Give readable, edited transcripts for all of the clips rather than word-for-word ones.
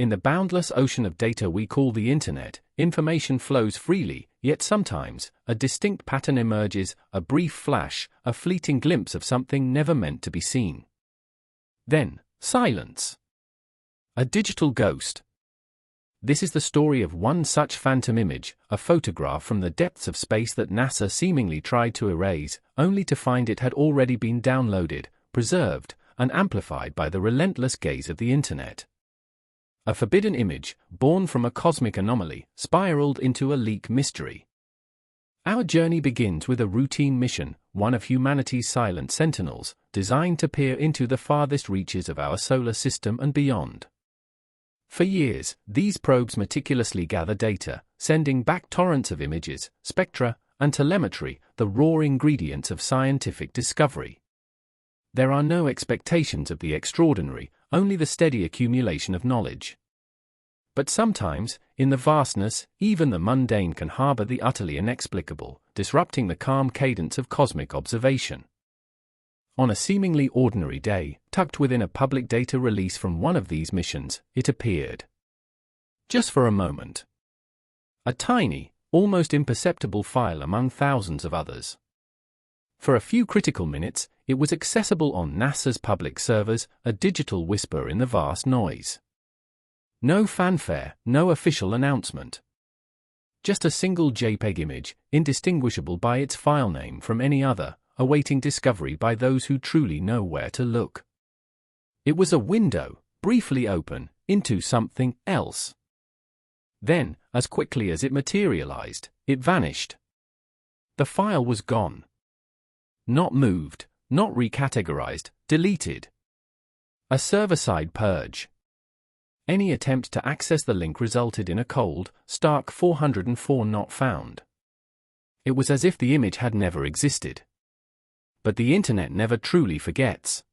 In the boundless ocean of data we call the internet, information flows freely, yet sometimes, a distinct pattern emerges, a brief flash, a fleeting glimpse of something never meant to be seen. Then, silence. A digital ghost. This is the story of one such phantom image, a photograph from the depths of space that NASA seemingly tried to erase, only to find it had already been downloaded, preserved, and amplified by the relentless gaze of the internet. A forbidden image, born from a cosmic anomaly, spiraled into a leak mystery. Our journey begins with a routine mission, one of humanity's silent sentinels, designed to peer into the farthest reaches of our solar system and beyond. For years, these probes meticulously gather data, sending back torrents of images, spectra, and telemetry, the raw ingredients of scientific discovery. There are no expectations of the extraordinary, only the steady accumulation of knowledge. But sometimes, in the vastness, even the mundane can harbor the utterly inexplicable, disrupting the calm cadence of cosmic observation. On a seemingly ordinary day, tucked within a public data release from one of these missions, it appeared. Just for a moment. A tiny, almost imperceptible file among thousands of others. For a few critical minutes, it was accessible on NASA's public servers, a digital whisper in the vast noise. No fanfare, no official announcement. Just a single JPEG image, indistinguishable by its file name from any other, awaiting discovery by those who truly know where to look. It was a window, briefly open, into something else. Then, as quickly as it materialized, it vanished. The file was gone. Not moved, not recategorized, deleted. A server-side purge. Any attempt to access the link resulted in a cold, stark 404 not found. It was as if the image had never existed. But the internet never truly forgets.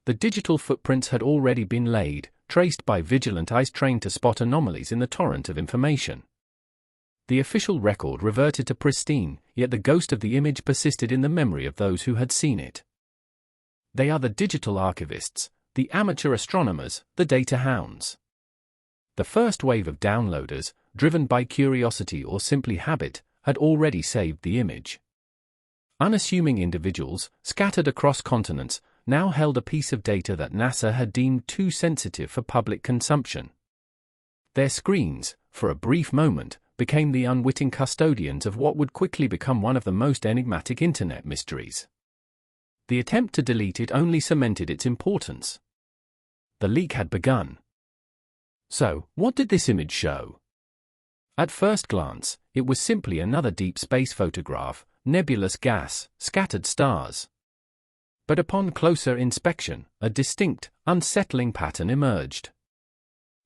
The digital footprints had already been laid, traced by vigilant eyes trained to spot anomalies in the torrent of information. The official record reverted to pristine, yet the ghost of the image persisted in the memory of those who had seen it. They are the digital archivists, the amateur astronomers, the data hounds. The first wave of downloaders, driven by curiosity or simply habit, had already saved the image. Unassuming individuals, scattered across continents, now held a piece of data that NASA had deemed too sensitive for public consumption. Their screens, for a brief moment, became the unwitting custodians of what would quickly become one of the most enigmatic internet mysteries. The attempt to delete it only cemented its importance. The leak had begun. So, what did this image show? At first glance, it was simply another deep space photograph, nebulous gas, scattered stars. But upon closer inspection, a distinct, unsettling pattern emerged.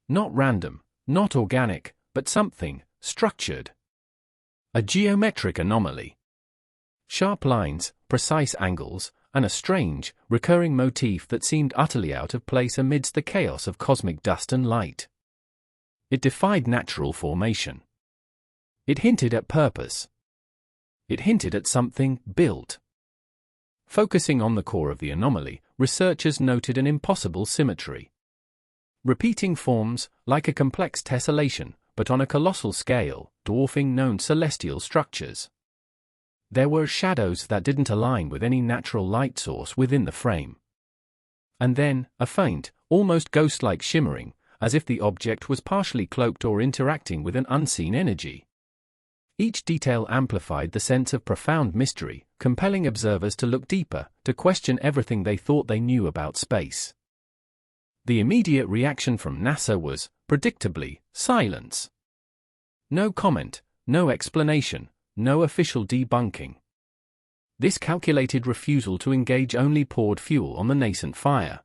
Not random, not organic, but something structured. A geometric anomaly. Sharp lines, precise angles, and a strange, recurring motif that seemed utterly out of place amidst the chaos of cosmic dust and light. It defied natural formation. It hinted at purpose. It hinted at something built. Focusing on the core of the anomaly, researchers noted an impossible symmetry. Repeating forms, like a complex tessellation, but on a colossal scale, dwarfing known celestial structures. There were shadows that didn't align with any natural light source within the frame. And then, a faint, almost ghost-like shimmering, as if the object was partially cloaked or interacting with an unseen energy. Each detail amplified the sense of profound mystery, compelling observers to look deeper, to question everything they thought they knew about space. The immediate reaction from NASA was, predictably, silence. No comment, no explanation, no official debunking. This calculated refusal to engage only poured fuel on the nascent fire.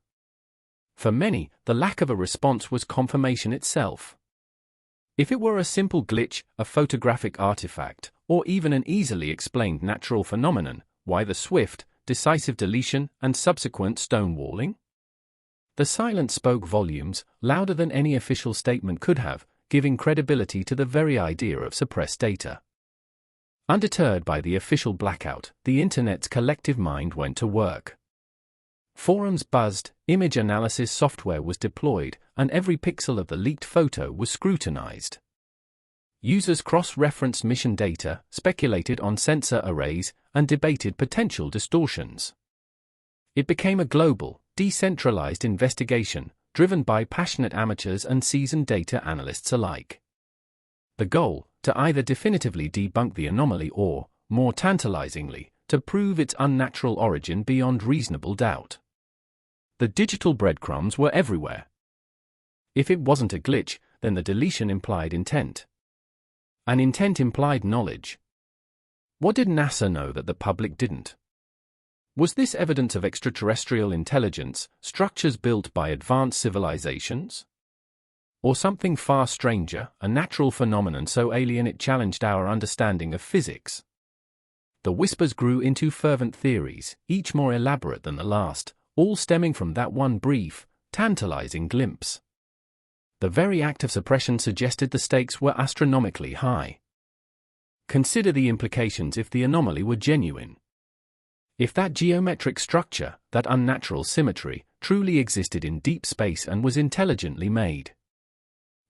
For many, the lack of a response was confirmation itself. If it were a simple glitch, a photographic artifact, or even an easily explained natural phenomenon, why the swift, decisive deletion and subsequent stonewalling? The silence spoke volumes, louder than any official statement could have, giving credibility to the very idea of suppressed data. Undeterred by the official blackout, the Internet's collective mind went to work. Forums buzzed, image analysis software was deployed, and every pixel of the leaked photo was scrutinized. Users cross-referenced mission data, speculated on sensor arrays, and debated potential distortions. It became a global, decentralized investigation, driven by passionate amateurs and seasoned data analysts alike. The goal, to either definitively debunk the anomaly or, more tantalizingly, to prove its unnatural origin beyond reasonable doubt. The digital breadcrumbs were everywhere. If it wasn't a glitch, then the deletion implied intent. And intent implied knowledge. What did NASA know that the public didn't? Was this evidence of extraterrestrial intelligence, structures built by advanced civilizations? Or something far stranger, a natural phenomenon so alien it challenged our understanding of physics? The whispers grew into fervent theories, each more elaborate than the last, all stemming from that one brief, tantalizing glimpse. The very act of suppression suggested the stakes were astronomically high. Consider the implications if the anomaly were genuine. If that geometric structure, that unnatural symmetry, truly existed in deep space and was intelligently made.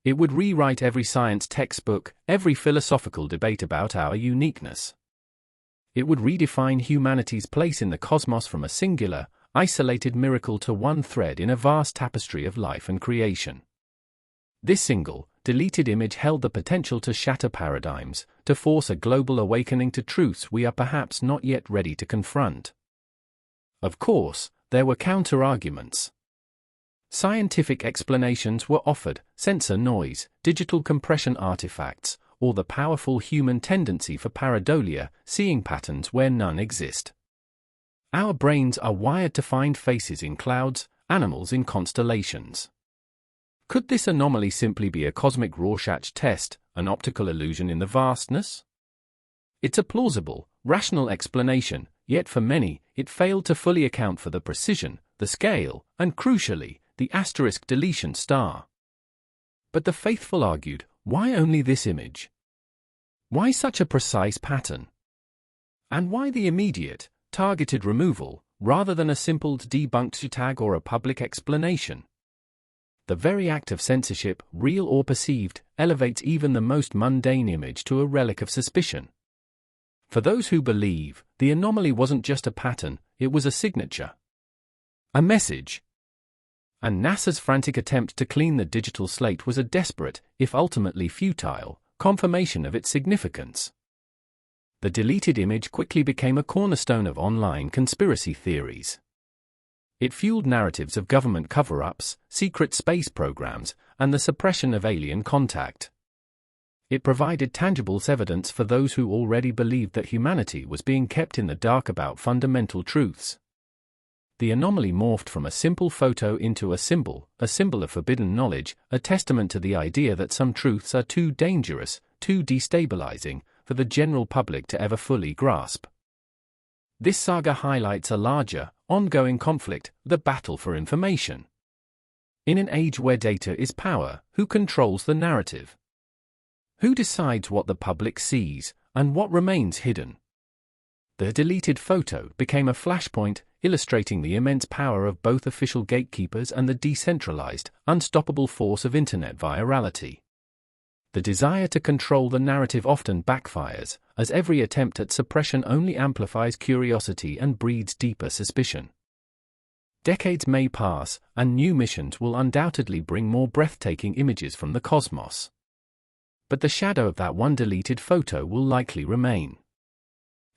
It would rewrite every science textbook, every philosophical debate about our uniqueness. It would redefine humanity's place in the cosmos from a singular, isolated miracle to one thread in a vast tapestry of life and creation. This single, deleted image held the potential to shatter paradigms, to force a global awakening to truths we are perhaps not yet ready to confront. Of course, there were counter-arguments. Scientific explanations were offered: sensor noise, digital compression artifacts, or the powerful human tendency for pareidolia, seeing patterns where none exist. Our brains are wired to find faces in clouds, animals in constellations. Could this anomaly simply be a cosmic Rorschach test, an optical illusion in the vastness? It's a plausible, rational explanation, yet for many, it failed to fully account for the precision, the scale, and crucially, the asterisk deletion star. But the faithful argued, why only this image? Why such a precise pattern? And why the immediate, targeted removal, rather than a simple debunked tag or a public explanation? The very act of censorship, real or perceived, elevates even the most mundane image to a relic of suspicion. For those who believe, the anomaly wasn't just a pattern, it was a signature. A message. And NASA's frantic attempt to clean the digital slate was a desperate, if ultimately futile, confirmation of its significance. The deleted image quickly became a cornerstone of online conspiracy theories. It fueled narratives of government cover-ups, secret space programs, and the suppression of alien contact. It provided tangible evidence for those who already believed that humanity was being kept in the dark about fundamental truths. The anomaly morphed from a simple photo into a symbol of forbidden knowledge, a testament to the idea that some truths are too dangerous, too destabilizing, for the general public to ever fully grasp. This saga highlights a larger, ongoing conflict, the battle for information. In an age where data is power, who controls the narrative? Who decides what the public sees, and what remains hidden? The deleted photo became a flashpoint, illustrating the immense power of both official gatekeepers and the decentralized, unstoppable force of internet virality. The desire to control the narrative often backfires, as every attempt at suppression only amplifies curiosity and breeds deeper suspicion. Decades may pass, and new missions will undoubtedly bring more breathtaking images from the cosmos. But the shadow of that one deleted photo will likely remain.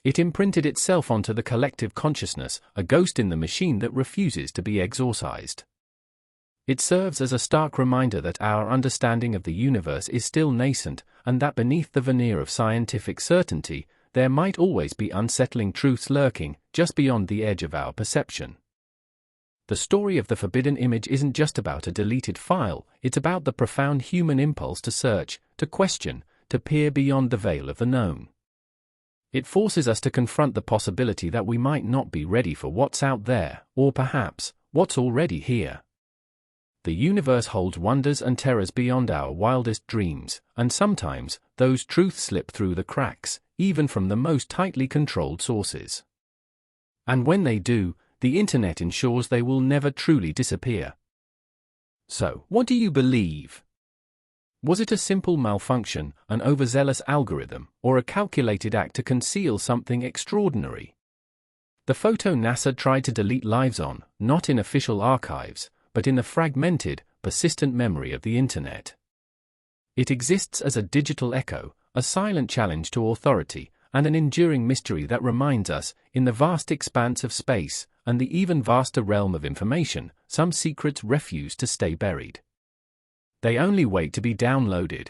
It imprinted itself onto the collective consciousness, a ghost in the machine that refuses to be exorcised. It serves as a stark reminder that our understanding of the universe is still nascent, and that beneath the veneer of scientific certainty, there might always be unsettling truths lurking, just beyond the edge of our perception. The story of the forbidden image isn't just about a deleted file, it's about the profound human impulse to search, to question, to peer beyond the veil of the known. It forces us to confront the possibility that we might not be ready for what's out there, or perhaps, what's already here. The universe holds wonders and terrors beyond our wildest dreams, and sometimes, those truths slip through the cracks, even from the most tightly controlled sources. And when they do, the internet ensures they will never truly disappear. So, what do you believe? Was it a simple malfunction, an overzealous algorithm, or a calculated act to conceal something extraordinary? The photo NASA tried to delete lives on, not in official archives, but in the fragmented, persistent memory of the internet. It exists as a digital echo, a silent challenge to authority, and an enduring mystery that reminds us, in the vast expanse of space, and the even vaster realm of information, some secrets refuse to stay buried. They only wait to be downloaded.